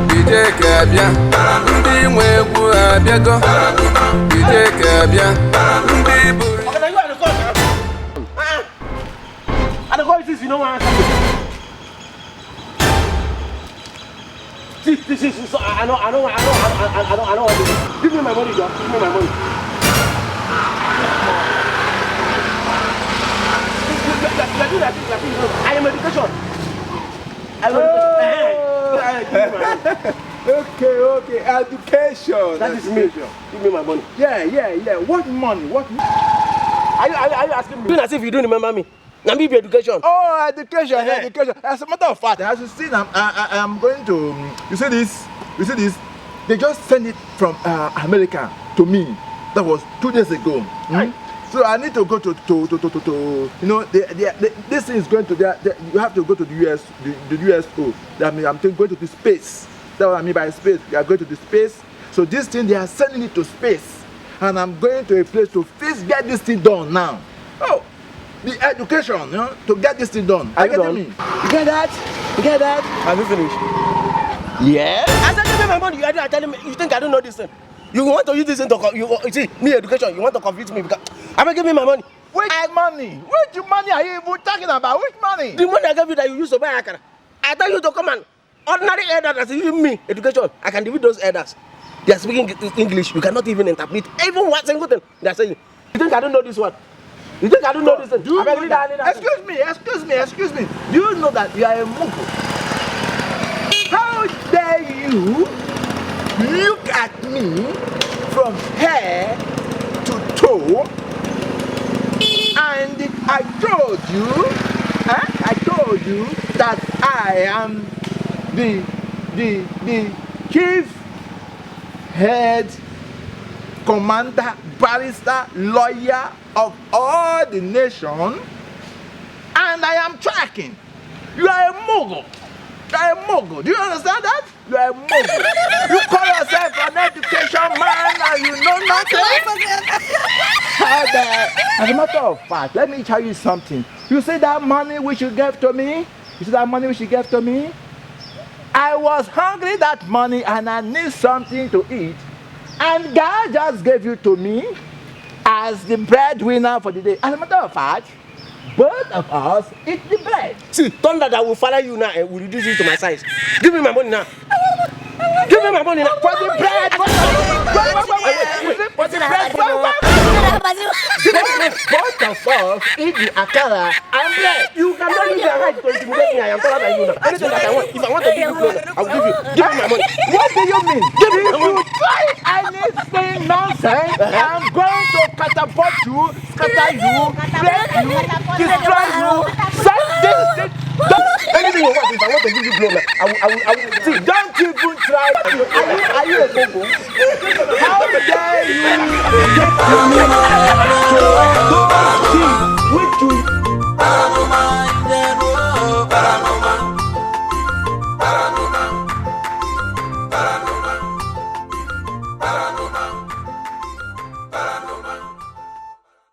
BIJEC abịa ndị nwe egwu abịago BIJEC abịa ndị buru I don't want this. Give me my money, John. Give me my money. I am education. Okay, education. That is me. Give me my money. Yeah. What money? What? Are you asking me? As if you don't remember me. Now be education. Oh, education. As a matter of fact, as you see, I'm going to. You see this? They just sent it from America to me. That was 2 days ago. So I need to go to you know, this thing is going to you have to go to the USO. That means I'm going to the space. That's what I mean by space. We are going to the space. So this thing, they are sending it to space, and I'm going to a place to first get this thing done now. Oh, the education, you know, to get this thing done. Are you done? You get that? Have you finished? Yeah. I said give me my money. You are telling me you think I don't know this thing. You want to use this thing to you see me education. You want to confuse me because I'm gonna give me my money. Which money? Which money are you even talking about? Which money? The money I gave you that you used to buy akara. I tell you to come and ordinary elders that's giving me education. I can divide those elders. They are speaking English. You cannot even interpret even one single thing they are saying. You think I don't know this one? You think I don't know this thing? Excuse me. Do you know that you are a Mugu? How dare you look at me from head to toe? And I told you that I am the chief head commander, barrister, lawyer of all the nation, and I am tracking. You are a mogul. Do you understand that? You are a mogul. You call yourself an education man and you know nothing. As a matter of fact, let me tell you something. You see that money which you gave to me? I was hungry that money and I need something to eat. And God just gave you to me as the breadwinner for the day. As a matter of fact, both of us eat the bread. See, thunder that will follow you now and will reduce you to my size. Give me my money now. Give me my money now. For the bread. What's the bread? Both of us eat the akara and bread. You cannot use your right to intimidate me. I am taller than you now. Anything that I want, if I want to give you clothes, I will give you. Give me my money. What do you mean? Give me my money. If you try anything nonsense, I'm going to catapult you, scatter you, break you, destroy you, send this. Anything you want, if I want to give you blow, I will. See, don't even try. Are you a Congo? How dare you take me to those things which you